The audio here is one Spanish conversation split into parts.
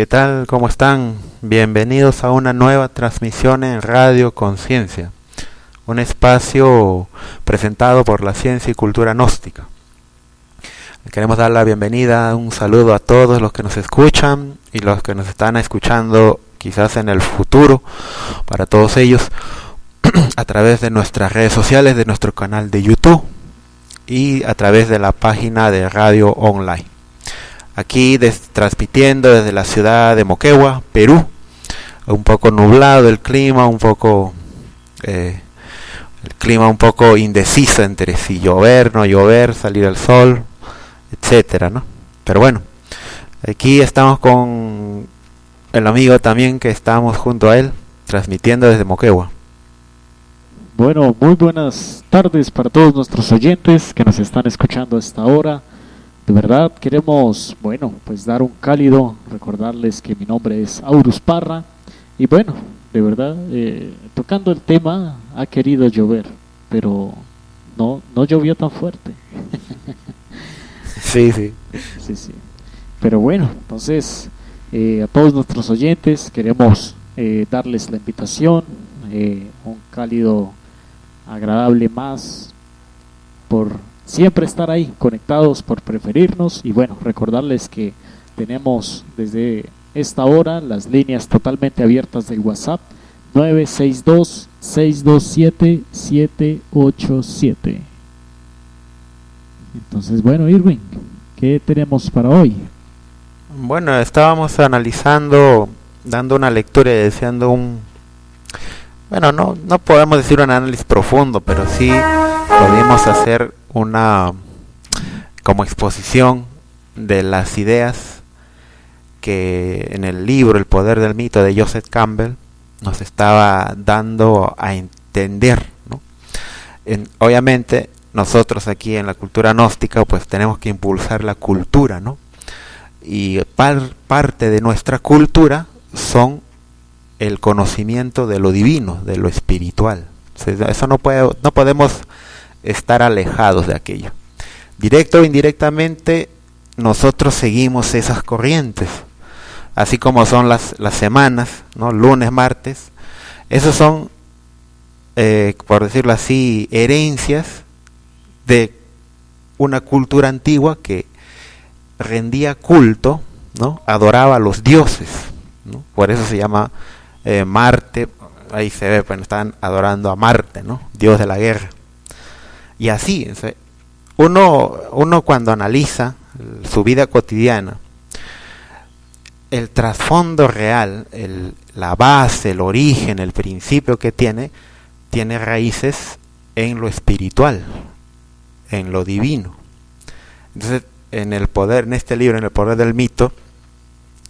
¿Qué tal? ¿Cómo están? Bienvenidos a una nueva transmisión en Radio Conciencia, un espacio presentado por la ciencia y cultura gnóstica. Queremos dar la bienvenida, un saludo a todos los que nos escuchan y los que nos están escuchando quizás en el futuro, para todos ellos, a través de nuestras redes sociales, de nuestro canal de YouTube y a través de la página de Radio Online. Aquí transmitiendo desde la ciudad de Moquegua, Perú, un poco nublado el clima, un poco indeciso entre si llover, no llover, salir el sol, etcétera, ¿no? Pero bueno, aquí estamos con el amigo también que estamos junto a él, transmitiendo desde Moquegua. Bueno, muy buenas tardes para todos nuestros oyentes que nos están escuchando a esta hora. De verdad queremos, pues dar un cálido, recordarles que mi nombre es Aurus Parra y bueno, de verdad, tocando el tema, ha querido llover, pero no llovió tan fuerte. Sí. Pero bueno, entonces a todos nuestros oyentes queremos darles la invitación, un cálido, agradable más por siempre estar ahí conectados, por preferirnos y bueno, recordarles que tenemos desde esta hora las líneas totalmente abiertas del WhatsApp 962-627-787. Entonces bueno, Irwin, ¿qué tenemos para hoy? Bueno, estábamos analizando, dando una lectura y deseando no podemos decir un análisis profundo, pero sí podemos hacer una como exposición de las ideas que en el libro El Poder del Mito de Joseph Campbell nos estaba dando a entender, ¿no? Obviamente nosotros aquí en la cultura gnóstica pues tenemos que impulsar la cultura, ¿no? Y parte de nuestra cultura son el conocimiento de lo divino, de lo espiritual. Eso no podemos estar alejados de aquello. Directo o indirectamente nosotros seguimos esas corrientes, así como son las semanas, ¿no? Lunes, martes. Esos son, por decirlo así, herencias de una cultura antigua que rendía culto, ¿no? Adoraba a los dioses, ¿no? Por eso se llama Marte. Ahí se ve, pues están adorando a Marte, ¿no? Dios de la guerra. Y así, uno cuando analiza su vida cotidiana, el trasfondo real, la base, el origen, el principio que tiene raíces en lo espiritual, en lo divino. Entonces, en este libro, en El Poder del Mito,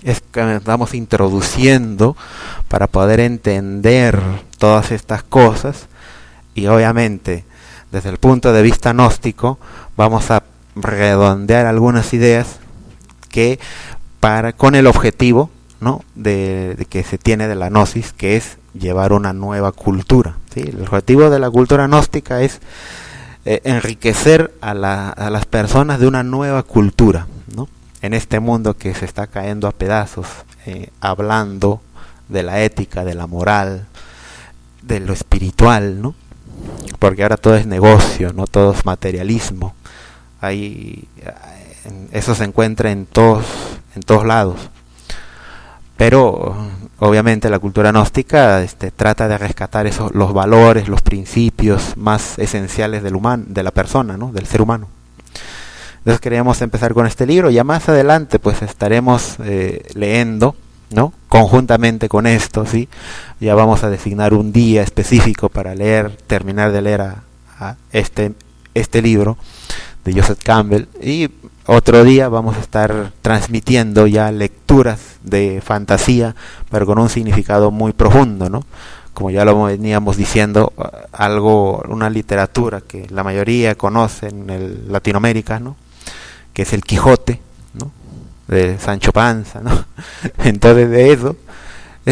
es que estamos introduciendo para poder entender todas estas cosas y obviamente desde el punto de vista gnóstico vamos a redondear algunas ideas que con el objetivo, ¿no? de que se tiene de la gnosis, que es llevar una nueva cultura, ¿sí? El objetivo de la cultura gnóstica es enriquecer a las personas de una nueva cultura, ¿no? En este mundo que se está cayendo a pedazos, hablando de la ética, de la moral, de lo espiritual, ¿no? Porque ahora todo es negocio, no todo es materialismo. Eso se encuentra en todos lados. Pero obviamente la cultura gnóstica trata de rescatar los valores, los principios más esenciales de la persona, ¿no? Del ser humano. Entonces queríamos empezar con este libro. Ya más adelante pues estaremos leyendo, ¿no? Conjuntamente con esto, ¿sí? Ya vamos a designar un día específico para terminar de leer a este libro de Joseph Campbell, y otro día vamos a estar transmitiendo ya lecturas de fantasía, pero con un significado muy profundo, ¿no? Como ya lo veníamos diciendo, una literatura que la mayoría conoce en Latinoamérica, ¿no? Que es el Quijote, ¿no? De Sancho Panza, ¿no? Entonces de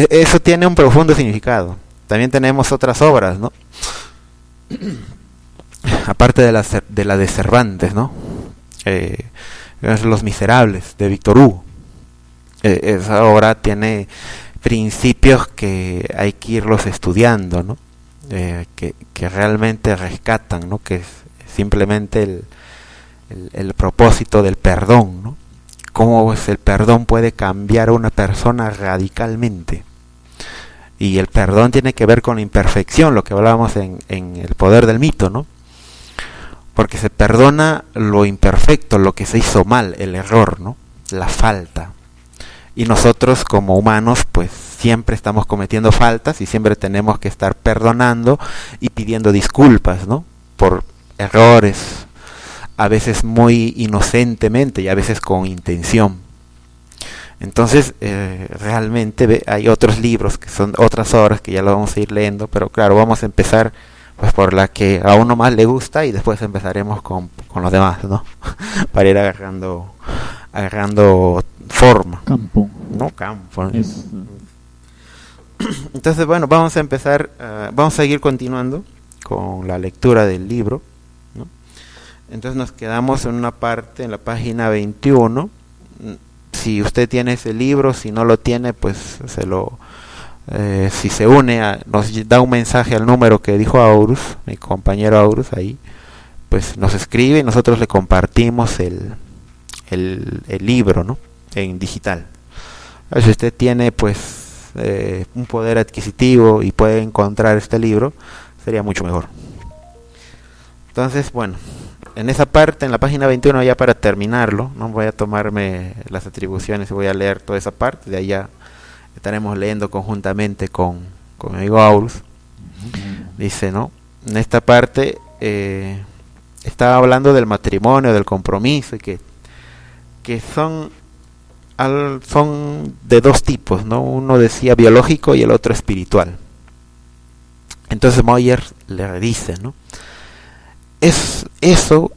eso tiene un profundo significado. También tenemos otras obras, ¿no? Aparte de la de Cervantes, ¿no? Los Miserables de Víctor Hugo, esa obra tiene principios que hay que irlos estudiando, ¿no? Que realmente rescatan, ¿no? Que es simplemente el propósito del perdón, ¿no? Cómo el perdón puede cambiar a una persona radicalmente. Y el perdón tiene que ver con la imperfección, lo que hablábamos en el poder del mito, ¿no? Porque se perdona lo imperfecto, lo que se hizo mal, el error, ¿no? La falta. Y nosotros como humanos pues siempre estamos cometiendo faltas y siempre tenemos que estar perdonando y pidiendo disculpas, ¿no? Por errores, a veces muy inocentemente y a veces con intención. Entonces realmente hay otros libros que son otras obras que ya lo vamos a ir leyendo, pero claro, vamos a empezar pues por la que a uno más le gusta y después empezaremos con los demás, ¿no? Para ir agarrando forma. Campo. No, campo. Entonces, bueno, vamos a empezar, vamos a seguir continuando con la lectura del libro, ¿no? Entonces nos quedamos en una parte, en la página 21. Si usted tiene ese libro, si no lo tiene, pues si se une, nos da un mensaje al número que dijo Aurus, mi compañero Aurus, ahí, pues nos escribe y nosotros le compartimos el libro, ¿no? En digital. Si usted tiene pues un poder adquisitivo y puede encontrar este libro, sería mucho mejor. Entonces, bueno, en esa parte, en la página 21, ya para terminarlo, no voy a tomarme las atribuciones y voy a leer toda esa parte, de ahí ya estaremos leyendo conjuntamente con mi amigo Aurus. Dice, ¿no? En esta parte estaba hablando del matrimonio, del compromiso, y que son de dos tipos, ¿no? Uno decía biológico y el otro espiritual. Entonces Moyer le dice, ¿no? Es eso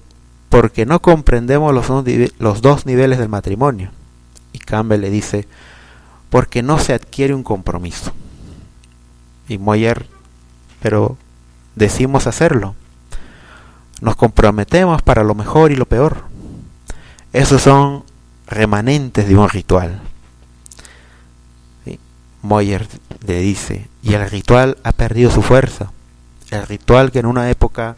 porque no comprendemos los dos niveles del matrimonio. Y Campbell le dice, porque no se adquiere un compromiso. Y Moyer, pero decimos hacerlo. Nos comprometemos para lo mejor y lo peor. Esos son remanentes de un ritual. ¿Sí? Moyer le dice, y el ritual ha perdido su fuerza. El ritual que en una época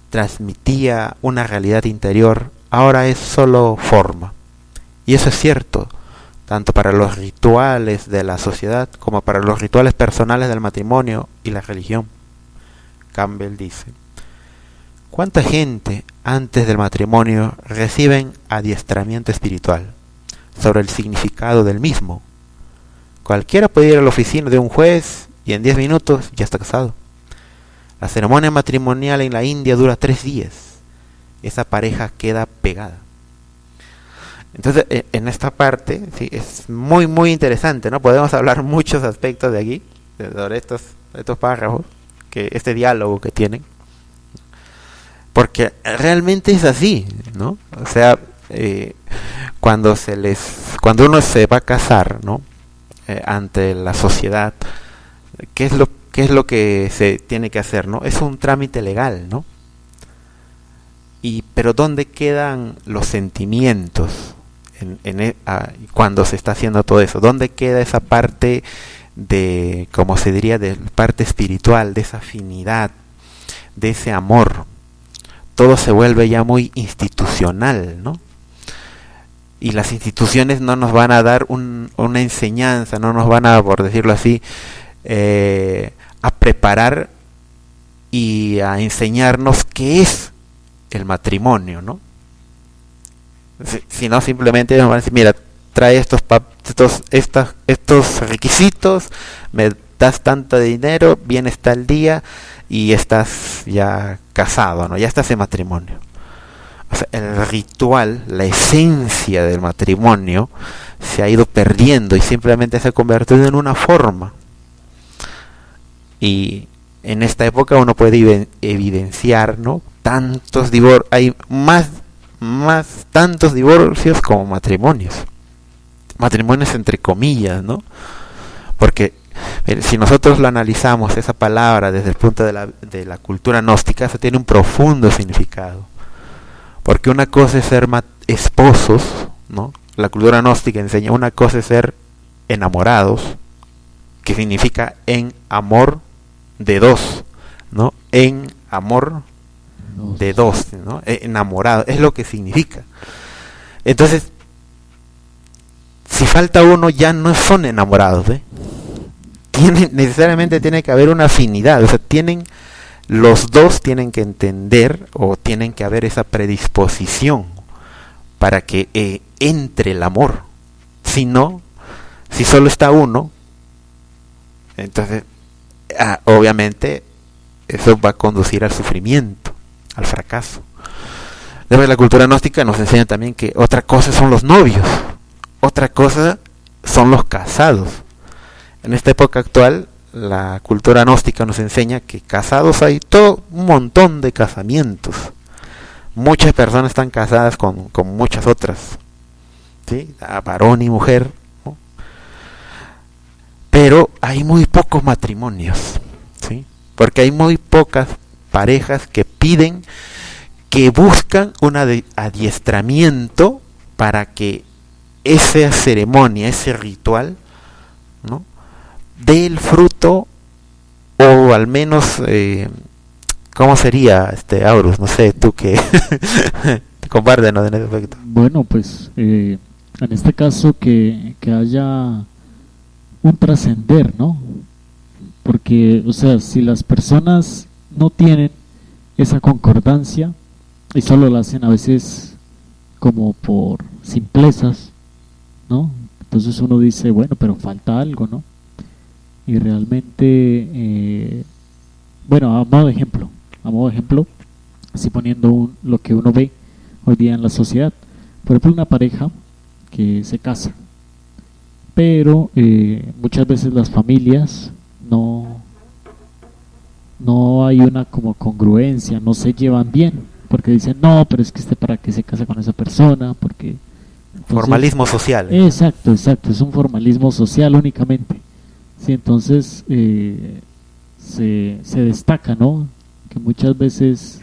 transmitía una realidad interior, ahora es solo forma. Y eso es cierto, tanto para los rituales de la sociedad como para los rituales personales del matrimonio y la religión. Campbell dice, ¿cuánta gente antes del matrimonio reciben adiestramiento espiritual sobre el significado del mismo? Cualquiera puede ir a la oficina de un juez y en 10 minutos ya está casado. La ceremonia matrimonial en la India dura 3 días. Esa pareja queda pegada. Entonces, en esta parte, sí, es muy, muy interesante, ¿no? Podemos hablar muchos aspectos de aquí, sobre estos párrafos, este diálogo que tienen. Porque realmente es así, ¿no? O sea, cuando uno se va a casar, ¿no? Ante la sociedad, ¿qué es lo que se tiene que hacer, ¿no? Es un trámite legal, ¿no? Pero ¿dónde quedan los sentimientos cuando se está haciendo todo eso? ¿Dónde queda esa parte de, como se diría, de parte espiritual, de esa afinidad, de ese amor? Todo se vuelve ya muy institucional, ¿no? Y las instituciones no nos van a dar una enseñanza, no nos van a, por decirlo así, a preparar y a enseñarnos qué es el matrimonio, ¿no? Sino simplemente nos van a decir, mira, trae estos requisitos, me das tanto dinero, vienes tal día y estás ya casado, ¿no? Ya estás en matrimonio. O sea, el ritual, la esencia del matrimonio se ha ido perdiendo y simplemente se ha convertido en una forma. Y en esta época uno puede evidenciar, ¿no? Tantos divorcios, hay más tantos divorcios como matrimonios entre comillas, ¿no? Porque si nosotros lo analizamos, esa palabra desde el punto de la cultura gnóstica, eso tiene un profundo significado. Porque una cosa es ser esposos, ¿no? la cultura gnóstica enseña, una cosa es ser enamorados, que significa en amor de dos, ¿no? En amor de dos, ¿no? Enamorado, es lo que significa. Entonces, si falta uno, ya no son enamorados, ¿eh? Necesariamente tiene que haber una afinidad, o sea, los dos tienen que entender, o tienen que haber esa predisposición para que entre el amor. Si no, si solo está uno, entonces obviamente eso va a conducir al sufrimiento, al fracaso. La cultura gnóstica nos enseña también que otra cosa son los novios, otra cosa son los casados. En esta época actual, la cultura gnóstica nos enseña que casados hay todo un montón de casamientos. Muchas personas están casadas con muchas otras, ¿sí? Varón y mujer, ¿no? Pero hay muy pocos matrimonios, ¿sí? Porque hay muy pocas parejas que buscan un adiestramiento para que esa ceremonia, ese ritual, ¿no?, dé el fruto, o al menos ¿cómo sería, Aurus? No sé, tú que compártenos en ese aspecto. Bueno, pues en este caso que haya un trascender, ¿no? Porque, o sea, si las personas no tienen esa concordancia y solo la hacen a veces como por simplezas, ¿no? Entonces uno dice, bueno, pero falta algo, ¿no? Y realmente, bueno, a modo de ejemplo, así poniendo lo que uno ve hoy día en la sociedad. Por ejemplo, una pareja que se casa, pero muchas veces las familias no hay una como congruencia, no se llevan bien, porque dicen, no, pero es que para qué se casa con esa persona, porque... Entonces, formalismo social. Exacto, es un formalismo social únicamente. Sí, entonces se destaca, ¿no? Que muchas veces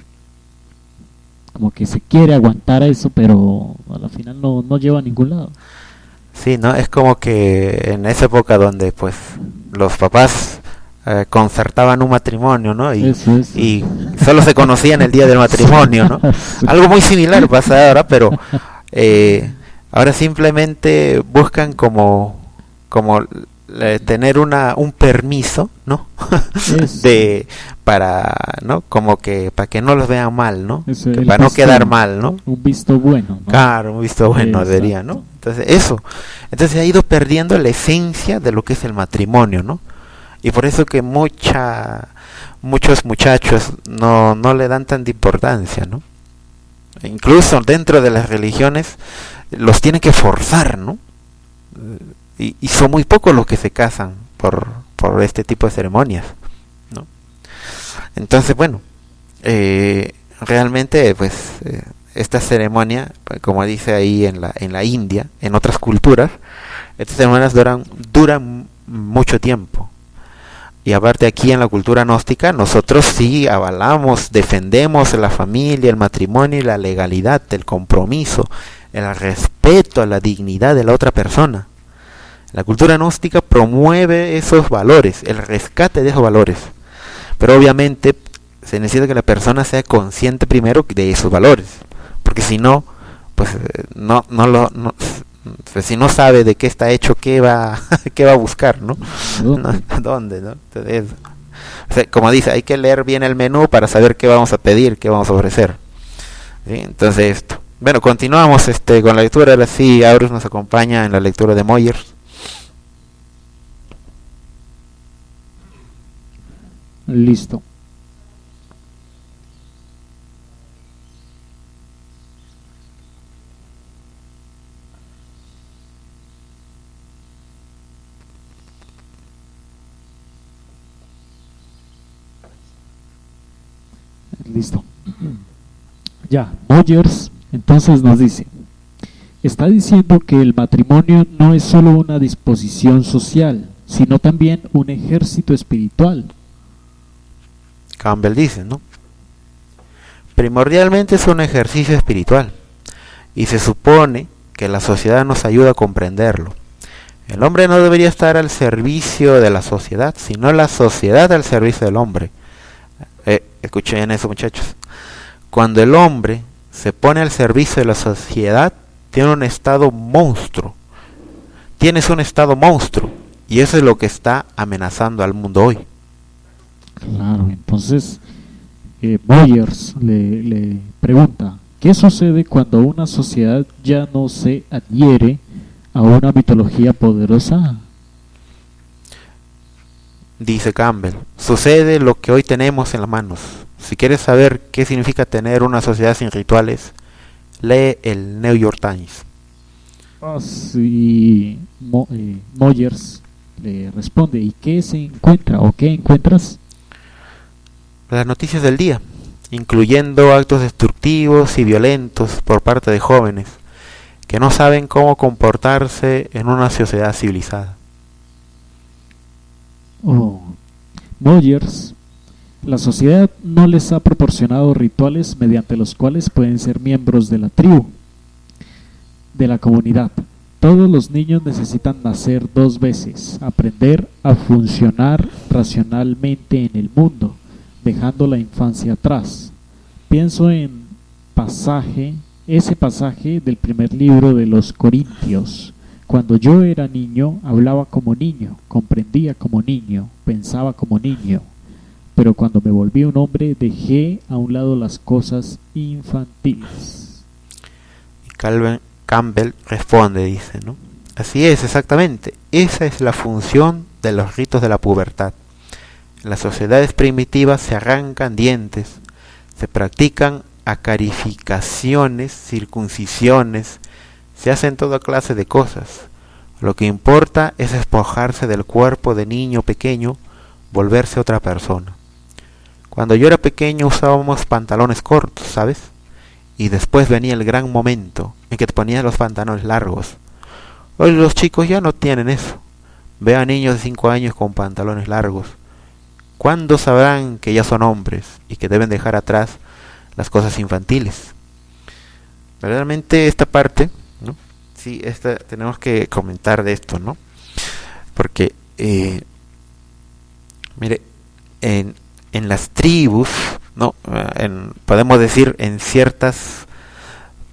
como que se quiere aguantar a eso, pero a la final no lleva a ningún lado. Sí, ¿no? Es como que en esa época donde pues los papás concertaban un matrimonio, ¿no? Y solo se conocían el día del matrimonio, ¿no? Algo muy similar pasa ahora, pero ahora simplemente buscan como tener un permiso, ¿no? ¿no? Como que para que no los vean mal, ¿no? Para no quedar mal, ¿no? Un visto bueno, ¿no? Claro, un visto bueno sería, ¿no? Entonces ha ido perdiendo la esencia de lo que es el matrimonio, ¿no? Y por eso que muchos muchachos no le dan tanta importancia, ¿no? Incluso dentro de las religiones los tienen que forzar, ¿no? Y son muy pocos los que se casan por este tipo de ceremonias, ¿no? Entonces, bueno, realmente pues esta ceremonia, como dice ahí en la India, en otras culturas, estas ceremonias duran mucho tiempo. Y aparte aquí en la cultura gnóstica nosotros sí avalamos, defendemos la familia, el matrimonio y la legalidad, el compromiso, el respeto a la dignidad de la otra persona. La cultura gnóstica promueve esos valores, el rescate de esos valores. Pero obviamente se necesita que la persona sea consciente primero de esos valores. Porque si no, pues si no sabe de qué está hecho, qué va a buscar, ¿no? ¿Dónde, no? Entonces, o sea, como dice, hay que leer bien el menú para saber qué vamos a pedir, qué vamos a ofrecer. ¿Sí? Entonces, bueno, continuamos con la lectura. Ahora sí, Aurus nos acompaña en la lectura de Moyers. Listo. Listo. Ya, Moyers entonces nos dice, está diciendo que el matrimonio no es solo una disposición social, sino también un ejército espiritual. Campbell dice, ¿no? Primordialmente es un ejercicio espiritual y se supone que la sociedad nos ayuda a comprenderlo. El hombre no debería estar al servicio de la sociedad, sino la sociedad al servicio del hombre. Escuchen eso, muchachos. Cuando el hombre se pone al servicio de la sociedad, tiene un estado monstruo. Tienes un estado monstruo. Y eso es lo que está amenazando al mundo hoy. Claro, entonces Boyers le pregunta, ¿qué sucede cuando una sociedad ya no se adhiere a una mitología poderosa? Dice Campbell, sucede lo que hoy tenemos en las manos. Si quieres saber qué significa tener una sociedad sin rituales, lee el New York Times. Sí, Boyers le responde, ¿y qué se encuentra o qué encuentras? Las noticias del día, incluyendo actos destructivos y violentos por parte de jóvenes que no saben cómo comportarse en una sociedad civilizada. Boyers, la sociedad no les ha proporcionado rituales mediante los cuales pueden ser miembros de la tribu, de la comunidad. Todos los niños necesitan nacer 2 veces, aprender a funcionar racionalmente en el mundo, dejando la infancia atrás. Pienso en ese pasaje del primer libro de los Corintios. Cuando yo era niño, hablaba como niño, comprendía como niño, pensaba como niño. Pero cuando me volví un hombre, dejé a un lado las cosas infantiles. Campbell responde, dice, ¿no? Así es, exactamente. Esa es la función de los ritos de la pubertad. En las sociedades primitivas se arrancan dientes, se practican acarificaciones, circuncisiones, se hacen toda clase de cosas. Lo que importa es despojarse del cuerpo de niño pequeño, volverse otra persona. Cuando yo era pequeño usábamos pantalones cortos, ¿sabes? Y después venía el gran momento en que te ponías los pantalones largos. Hoy los chicos ya no tienen eso. Ve a niños de 5 años con pantalones largos. ¿Cuándo sabrán que ya son hombres y que deben dejar atrás las cosas infantiles? Verdaderamente esta parte, ¿no? Sí, tenemos que comentar de esto, ¿no? Porque, mire, en las tribus, ¿no? Podemos decir en ciertos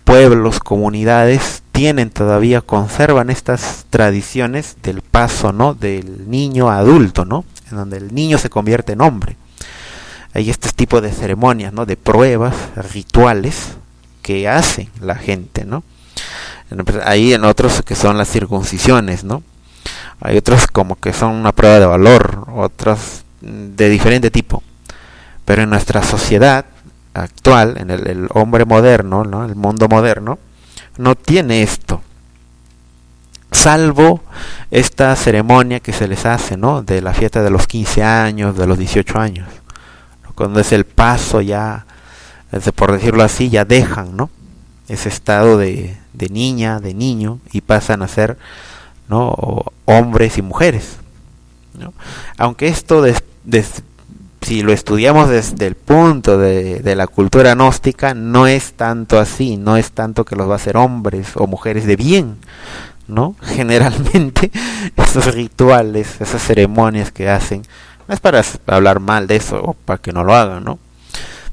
pueblos, comunidades, conservan estas tradiciones del paso, ¿no? Del niño a adulto, ¿no? En donde el niño se convierte en hombre. Hay este tipo de ceremonias, ¿no? De pruebas, rituales que hace la gente, ¿no? Hay en otros que son las circuncisiones, ¿no? Hay otros como que son una prueba de valor, otros de diferente tipo. Pero en nuestra sociedad actual, en el hombre moderno, ¿no? El mundo moderno, no tiene esto. Salvo esta ceremonia que se les hace, ¿no? De la fiesta de los 15 años, de los 18 años. Cuando es el paso ya, por decirlo así, ya dejan, ¿no? Ese estado de niña, de niño, y pasan a ser, ¿no? Hombres y mujeres, ¿no? Aunque esto, si lo estudiamos desde el punto de la cultura gnóstica, no es tanto así, no es tanto que los va a hacer hombres o mujeres de bien, ¿no? Generalmente esos rituales, esas ceremonias que hacen, no es para hablar mal de eso o para que no lo hagan, ¿no?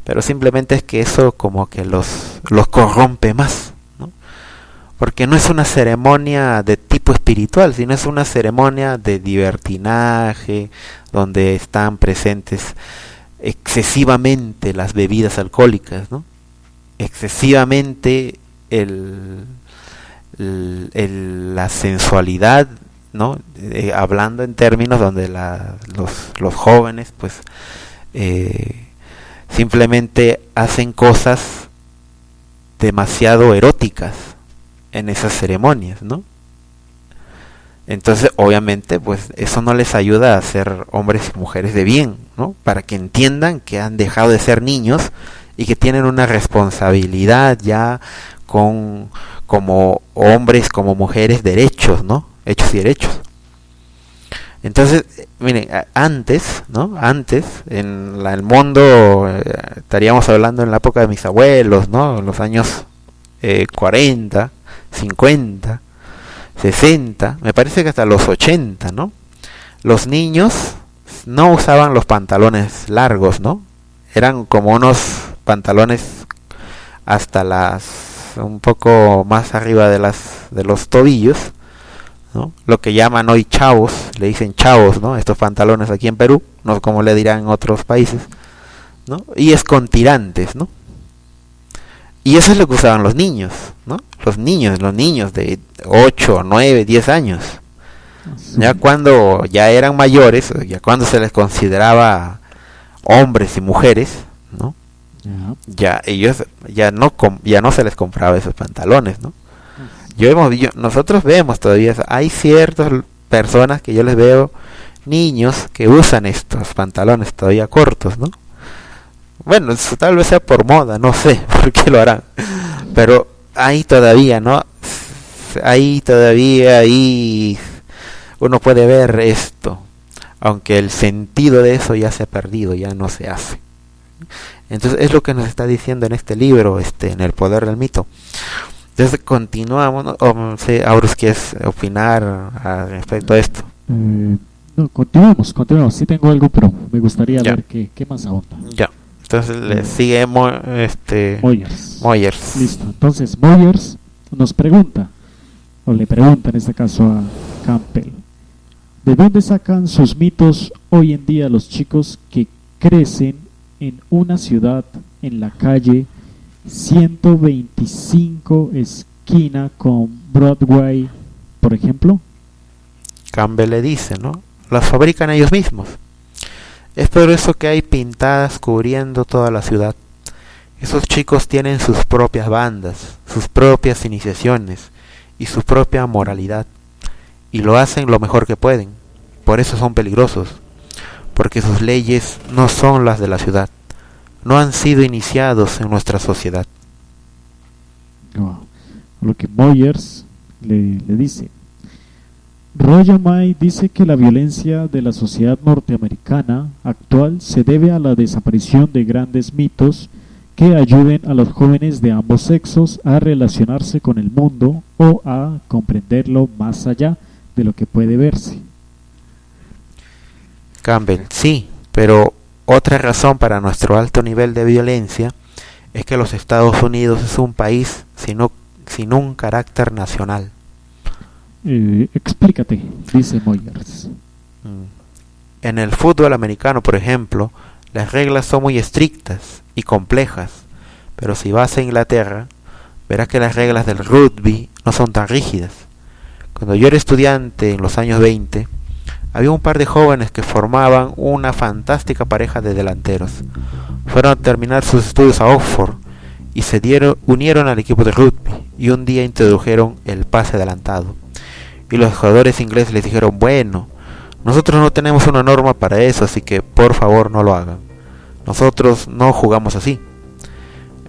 Pero simplemente es que eso como que los corrompe más, ¿no? Porque no es una ceremonia de tipo espiritual, sino es una ceremonia de libertinaje, donde están presentes excesivamente las bebidas alcohólicas, ¿no? Excesivamente la sensualidad, ¿no? Hablando en términos donde los jóvenes pues simplemente hacen cosas demasiado eróticas en esas ceremonias, ¿no? Entonces obviamente pues eso no les ayuda a ser hombres y mujeres de bien, ¿no? Para que entiendan que han dejado de ser niños y que tienen una responsabilidad ya como hombres, como mujeres, derechos, ¿no? Hechos y derechos. Entonces, miren, antes, ¿no? Antes, en el mundo, estaríamos hablando en la época de mis abuelos, ¿no? En los años 40, 50, 60, me parece que hasta los 80, ¿no? Los niños no usaban los pantalones largos, ¿no? Eran como unos pantalones hasta un poco más arriba de los tobillos, ¿no? Lo que llaman hoy chavos, le dicen chavos, ¿no? Estos pantalones aquí en Perú, no como le dirán en otros países, ¿no? Y es con tirantes, ¿no? Y eso es lo que usaban los niños, ¿no? Los niños de 8, 9, 10 años. Sí. Ya cuando ya eran mayores, ya cuando se les consideraba hombres y mujeres, ¿no? Ya ellos ya no se les compraba esos pantalones, ¿no? Nosotros vemos todavía, hay ciertas personas que yo les veo, niños que usan estos pantalones todavía cortos, ¿no? Bueno, tal vez sea por moda, no sé por qué lo harán, pero ahí todavía, ¿no? Ahí uno puede ver esto, aunque el sentido de eso ya se ha perdido, ya no se hace. Entonces es lo que nos está diciendo en este libro, en El Poder del Mito. Entonces continuamos, ¿no? O si Aurus, ¿quieres opinar respecto a esto? No, continuamos. Sí tengo algo, pero me gustaría ver qué más ahonda. Ya. Entonces le sigue Moyers. Listo. Entonces Moyers nos pregunta, o le pregunta en este caso a Campbell, ¿de dónde sacan sus mitos hoy en día los chicos que crecen en una ciudad en la calle 125 esquina con Broadway, por ejemplo? Campbell le dice, ¿no? Las fabrican ellos mismos. Es por eso que hay pintadas cubriendo toda la ciudad. Esos chicos tienen sus propias bandas, sus propias iniciaciones y su propia moralidad, y lo hacen lo mejor que pueden. Por eso son peligrosos, porque sus leyes no son las de la ciudad, no han sido iniciados en nuestra sociedad. Lo que Moyers le dice, Roger May dice que la violencia de la sociedad norteamericana actual se debe a la desaparición de grandes mitos que ayuden a los jóvenes de ambos sexos a relacionarse con el mundo o a comprenderlo más allá de lo que puede verse. Campbell, sí, pero otra razón para nuestro alto nivel de violencia es que los Estados Unidos es un país sin un carácter nacional. Explícate, dice Moyers. En el fútbol americano, por ejemplo, las reglas son muy estrictas y complejas, pero si vas a Inglaterra, verás que las reglas del rugby no son tan rígidas. Cuando yo era estudiante en los años 20, había un par de jóvenes que formaban una fantástica pareja de delanteros. Fueron a terminar sus estudios a Oxford y unieron al equipo de rugby, y un día introdujeron el pase adelantado. Y los jugadores ingleses les dijeron, bueno, nosotros no tenemos una norma para eso, así que por favor no lo hagan. Nosotros no jugamos así.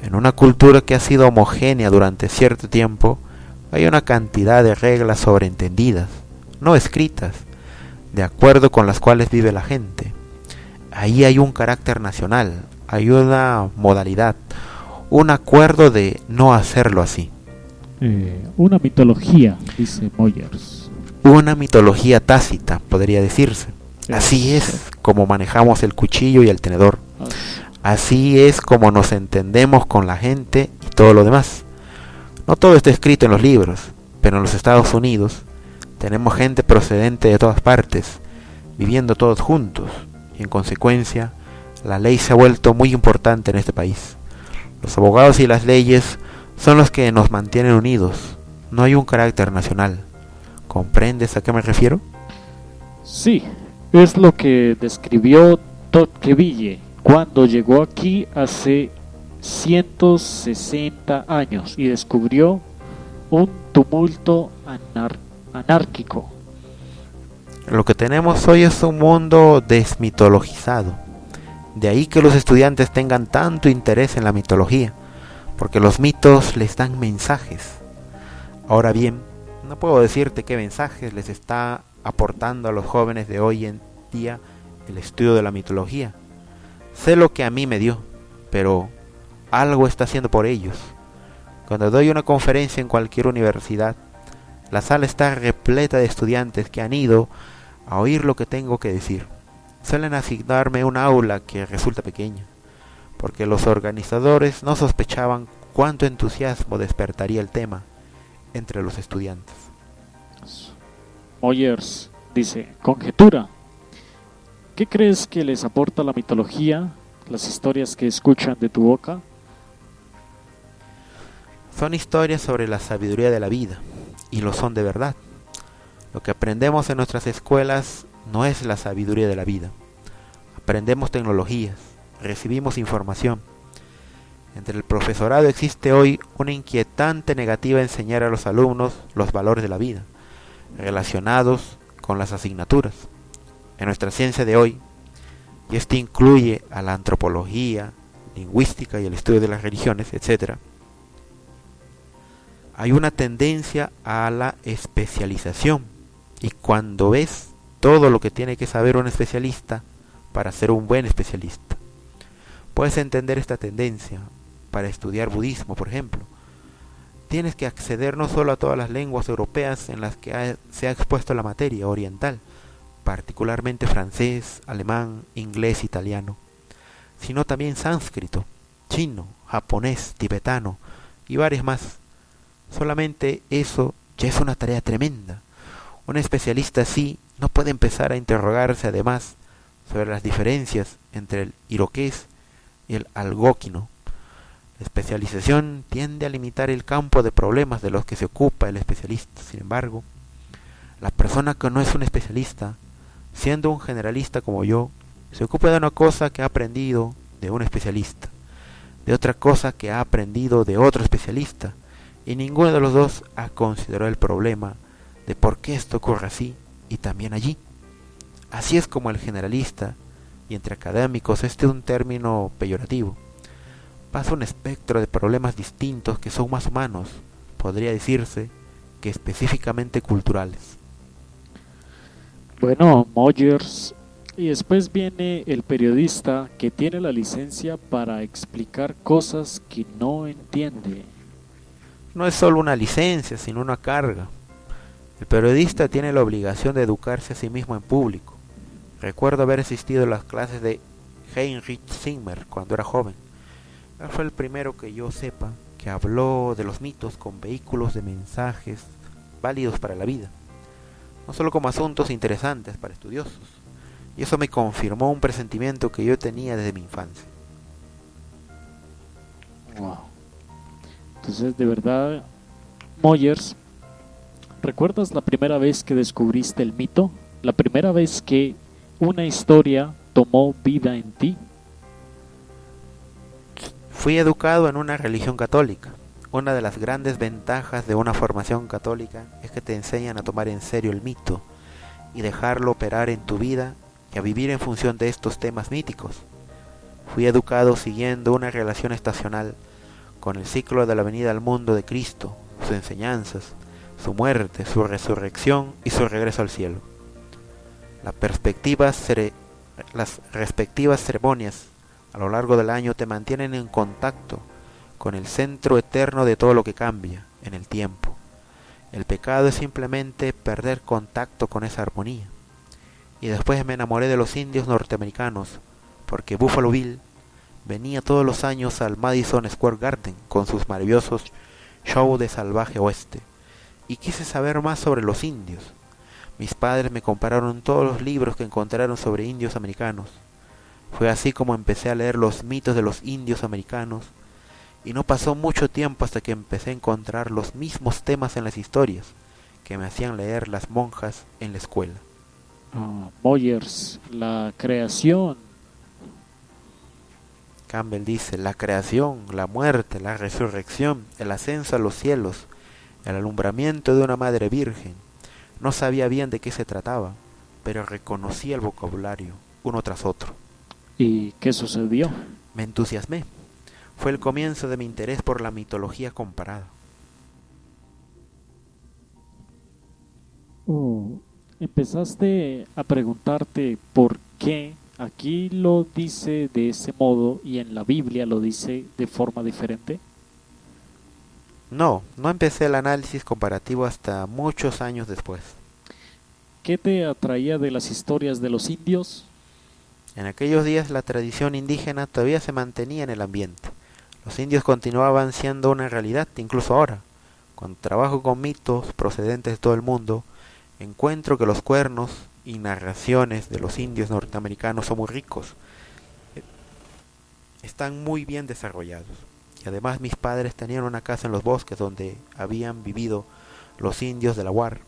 En una cultura que ha sido homogénea durante cierto tiempo, hay una cantidad de reglas sobreentendidas, no escritas, de acuerdo con las cuales vive la gente. Ahí hay un carácter nacional, hay una modalidad, un acuerdo de no hacerlo así. Una mitología, dice Moyers. Una mitología tácita, podría decirse. Así es como manejamos el cuchillo y el tenedor. Así es como nos entendemos con la gente y todo lo demás. No todo está escrito en los libros, pero en los Estados Unidos tenemos gente procedente de todas partes, viviendo todos juntos, y en consecuencia, la ley se ha vuelto muy importante en este país. Los abogados y las leyes son los que nos mantienen unidos. No hay un carácter nacional. ¿Comprendes a qué me refiero? Sí, es lo que describió Tocqueville cuando llegó aquí hace 160 años y descubrió un tumulto anárquico. Lo que tenemos hoy es un mundo desmitologizado. De ahí que los estudiantes tengan tanto interés en la mitología, porque los mitos les dan mensajes. Ahora bien, no puedo decirte qué mensajes les está aportando a los jóvenes de hoy en día el estudio de la mitología. Sé lo que a mí me dio, pero algo está haciendo por ellos. Cuando doy una conferencia en cualquier universidad, la sala está repleta de estudiantes que han ido a oír lo que tengo que decir. Suelen asignarme un aula que resulta pequeña, porque los organizadores no sospechaban cuánto entusiasmo despertaría el tema entre los estudiantes. Moyers dice, conjetura. ¿Qué crees que les aporta la mitología, las historias que escuchan de tu boca? Son historias sobre la sabiduría de la vida, y lo son de verdad. Lo que aprendemos en nuestras escuelas no es la sabiduría de la vida. Aprendemos tecnologías, recibimos información. Entre el profesorado existe hoy una inquietante negativa a enseñar a los alumnos los valores de la vida, relacionados con las asignaturas. En nuestra ciencia de hoy, y esto incluye a la antropología, lingüística y el estudio de las religiones, etc., hay una tendencia a la especialización, y cuando ves todo lo que tiene que saber un especialista para ser un buen especialista, puedes entender esta tendencia. Para estudiar budismo, por ejemplo, tienes que acceder no solo a todas las lenguas europeas en las que se ha expuesto la materia oriental, particularmente francés, alemán, inglés, italiano, sino también sánscrito, chino, japonés, tibetano y varias más. Solamente eso ya es una tarea tremenda. Un especialista así no puede empezar a interrogarse además sobre las diferencias entre el iroqués y el algonquino. La especialización tiende a limitar el campo de problemas de los que se ocupa el especialista. Sin embargo, la persona que no es un especialista, siendo un generalista como yo, se ocupa de una cosa que ha aprendido de un especialista, de otra cosa que ha aprendido de otro especialista, y ninguno de los dos ha considerado el problema de por qué esto ocurre así y también allí. Así es como el generalista, y entre académicos este es un término peyorativo, pasa un espectro de problemas distintos que son más humanos, podría decirse que específicamente culturales. Bueno, Moyers, y después viene el periodista que tiene la licencia para explicar cosas que no entiende. No es solo una licencia, sino una carga. El periodista tiene la obligación de educarse a sí mismo en público. Recuerdo haber asistido a las clases de Heinrich Zimmer cuando era joven. Él fue el primero que yo sepa que habló de los mitos con vehículos de mensajes válidos para la vida, no solo como asuntos interesantes para estudiosos, y eso me confirmó un presentimiento que yo tenía desde mi infancia. Wow. Entonces, de verdad, Moyers, ¿recuerdas la primera vez que descubriste el mito? ¿La primera vez que una historia tomó vida en ti? Fui educado en una religión católica. Una de las grandes ventajas de una formación católica es que te enseñan a tomar en serio el mito y dejarlo operar en tu vida y a vivir en función de estos temas míticos. Fui educado siguiendo una relación estacional con el ciclo de la venida al mundo de Cristo, sus enseñanzas, su muerte, su resurrección y su regreso al cielo. Las respectivas ceremonias a lo largo del año te mantienen en contacto con el centro eterno de todo lo que cambia en el tiempo. El pecado es simplemente perder contacto con esa armonía. Y después me enamoré de los indios norteamericanos, porque Buffalo Bill venía todos los años al Madison Square Garden con sus maravillosos shows de salvaje oeste, y quise saber más sobre los indios. Mis padres me compraron todos los libros que encontraron sobre indios americanos. Fue así como empecé a leer los mitos de los indios americanos, y no pasó mucho tiempo hasta que empecé a encontrar los mismos temas en las historias que me hacían leer las monjas en la escuela. Moyers, la creación. Campbell dice, la creación, la muerte, la resurrección, el ascenso a los cielos, el alumbramiento de una madre virgen. No sabía bien de qué se trataba, pero reconocía el vocabulario, uno tras otro. ¿Y qué sucedió? Me entusiasmé. Fue el comienzo de mi interés por la mitología comparada. Empezaste a preguntarte por qué aquí lo dice de ese modo y en la Biblia lo dice de forma diferente. No empecé el análisis comparativo hasta muchos años después. ¿Qué te atraía de las historias de los indios? En aquellos días la tradición indígena todavía se mantenía en el ambiente. Los indios continuaban siendo una realidad incluso ahora. Cuando trabajo con mitos procedentes de todo el mundo, encuentro que los cuernos y narraciones de los indios norteamericanos son muy ricos. Están muy bien desarrollados. Y además mis padres tenían una casa en los bosques donde habían vivido los indios de la UAR,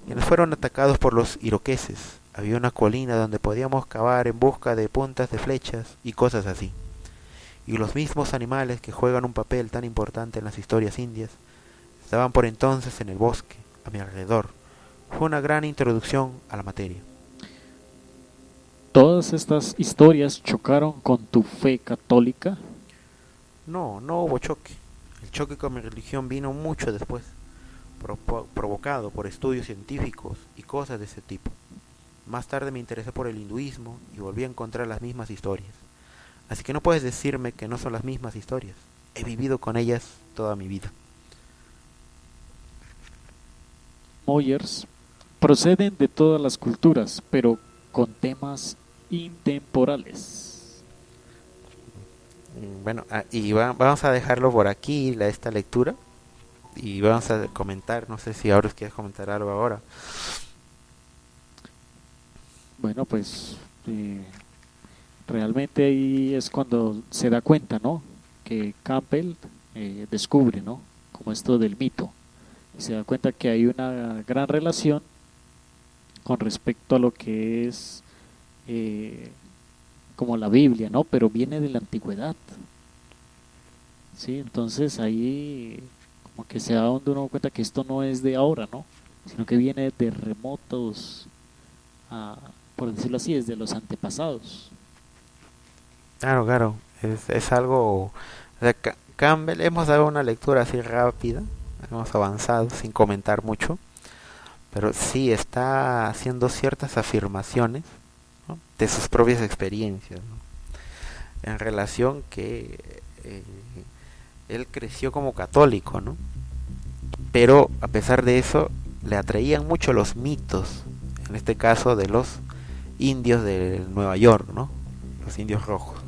quienes fueron atacados por los iroqueses. Había una colina donde podíamos cavar en busca de puntas de flechas y cosas así. Y los mismos animales que juegan un papel tan importante en las historias indias estaban por entonces en el bosque, a mi alrededor. Fue una gran introducción a la materia. ¿Todas estas historias chocaron con tu fe católica? No hubo choque. El choque con mi religión vino mucho después, provocado por estudios científicos y cosas de ese tipo. Más tarde me interesé por el hinduismo y volví a encontrar las mismas historias. Así que no puedes decirme que no son las mismas historias. He vivido con ellas toda mi vida. Moyers proceden de todas las culturas, pero con temas intemporales. Bueno, vamos a dejarlo por aquí, esta lectura. Y vamos a comentar, no sé si ahora quieres comentar algo ahora. Bueno, pues realmente ahí es cuando se da cuenta, ¿no? Que Campbell descubre, ¿no? Como esto del mito. Y se da cuenta que hay una gran relación con respecto a lo que es como la Biblia, ¿no? Pero viene de la antigüedad. Sí, entonces ahí como que se da donde uno cuenta que esto no es de ahora, ¿no? Sino que viene de remotos, por decirlo así, desde los antepasados. Claro, es algo... O sea, Campbell, hemos dado una lectura así rápida, hemos avanzado sin comentar mucho, pero sí está haciendo ciertas afirmaciones, ¿no?, de sus propias experiencias, ¿no?, en relación que él creció como católico, ¿no? Pero a pesar de eso le atraían mucho los mitos, en este caso de los indios de Nueva York, ¿no? Los indios rojos,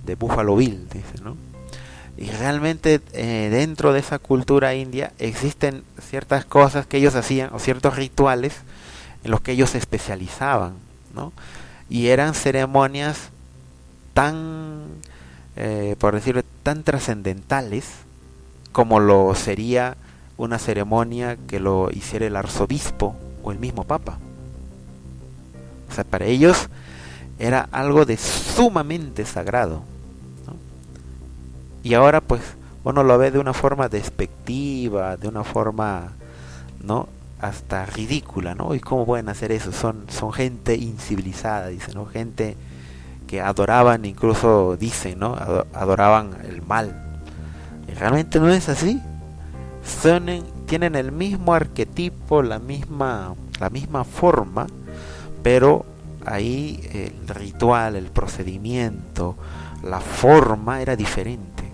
de Buffalo Bill, dice, ¿no? Y realmente dentro de esa cultura india existen ciertas cosas que ellos hacían, o ciertos rituales en los que ellos se especializaban, ¿no? Y eran ceremonias tan, por decirlo, tan trascendentales como lo sería una ceremonia que lo hiciera el arzobispo o el mismo papa. O sea, para ellos era algo de sumamente sagrado, ¿no? Y ahora pues uno lo ve de una forma despectiva, de una forma, ¿no?, hasta ridícula, ¿no? ¿Y cómo pueden hacer eso? Son gente incivilizada, dicen, ¿no? Gente que adoraban, incluso dicen, ¿no?, adoraban el mal. Y realmente no es así. Tienen el mismo arquetipo, la misma forma, pero ahí el ritual, el procedimiento, la forma era diferente.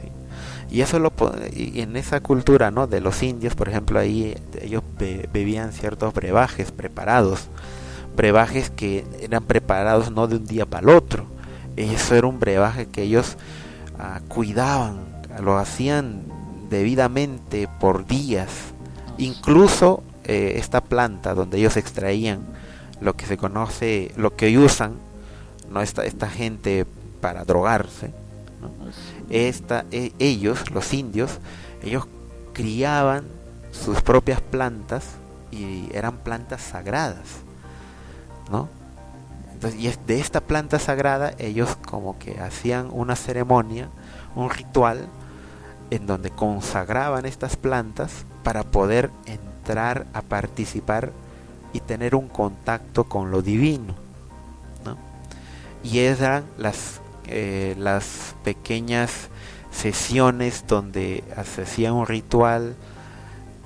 ¿Sí? Y eso y en esa cultura, ¿no?, de los indios, por ejemplo, ahí ellos bebían ciertos brebajes preparados, brebajes que eran preparados no de un día para el otro. Eso era un brebaje que ellos cuidaban, lo hacían debidamente por días. Incluso esta planta donde ellos extraían lo que se conoce, lo que hoy usan, no esta gente para drogarse, ¿no? Ellos, los indios, ellos criaban sus propias plantas y eran plantas sagradas, ¿no? Entonces, y de esta planta sagrada ellos como que hacían una ceremonia, un ritual en donde consagraban estas plantas para poder entrar a participar y tener un contacto con lo divino, ¿no? Y eran las pequeñas sesiones donde se hacía un ritual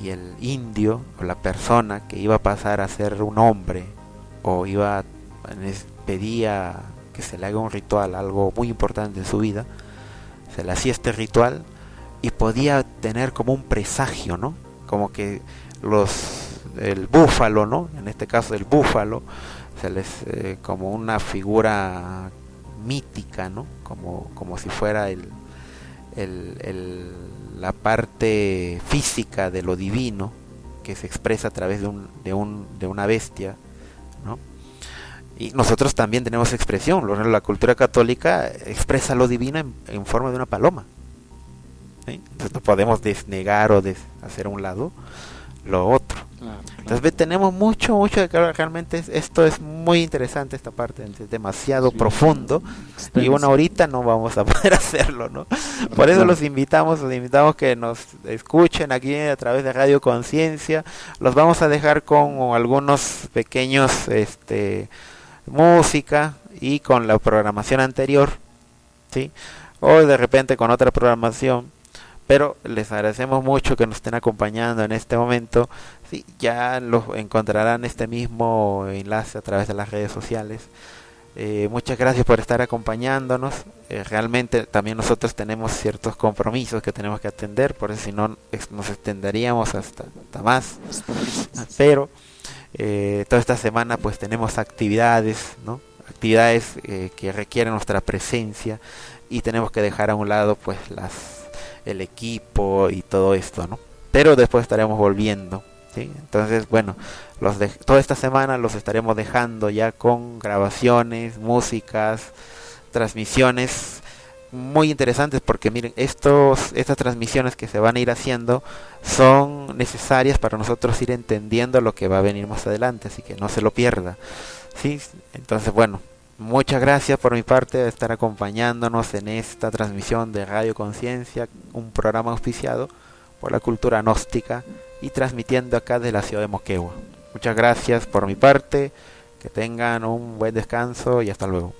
y el indio o la persona que iba a pasar a ser un hombre o pedía que se le haga un ritual, algo muy importante en su vida, se le hacía este ritual y podía tener como un presagio, ¿no? Como que el búfalo, ¿no? En este caso el búfalo se les como una figura mítica, ¿no? Como si fuera la parte física de lo divino que se expresa a través de una bestia, ¿no? Y nosotros también tenemos expresión. La cultura católica expresa lo divino en forma de una paloma, ¿sí? Entonces no podemos desnegar o hacer a un lado lo otro. Claro. Entonces tenemos mucho de que realmente esto es muy interesante, esta parte es demasiado profundo, extenso. Y bueno, ahorita no vamos a poder hacerlo, ¿no? Por eso los invitamos que nos escuchen aquí a través de Radio Conciencia. Los vamos a dejar con algunos pequeños música y con la programación anterior, ¿sí? O de repente con otra programación. Pero les agradecemos mucho que nos estén acompañando en este momento. Sí, ya lo encontrarán este mismo enlace a través de las redes sociales. Muchas gracias por estar acompañándonos. Realmente también nosotros tenemos ciertos compromisos que tenemos que atender, por eso si no nos extenderíamos hasta más. Pero toda esta semana pues tenemos actividades, ¿no? Actividades que requieren nuestra presencia y tenemos que dejar a un lado pues el equipo y todo esto, ¿no? Pero después estaremos volviendo, ¿sí? Entonces, bueno, toda esta semana los estaremos dejando ya con grabaciones, músicas, transmisiones muy interesantes, porque miren, estas transmisiones que se van a ir haciendo son necesarias para nosotros ir entendiendo lo que va a venir más adelante, así que no se lo pierda, ¿sí? Entonces, bueno, muchas gracias por mi parte de estar acompañándonos en esta transmisión de Radio Conciencia, un programa auspiciado por la cultura gnóstica y transmitiendo acá de la ciudad de Moquegua. Muchas gracias por mi parte, que tengan un buen descanso y hasta luego.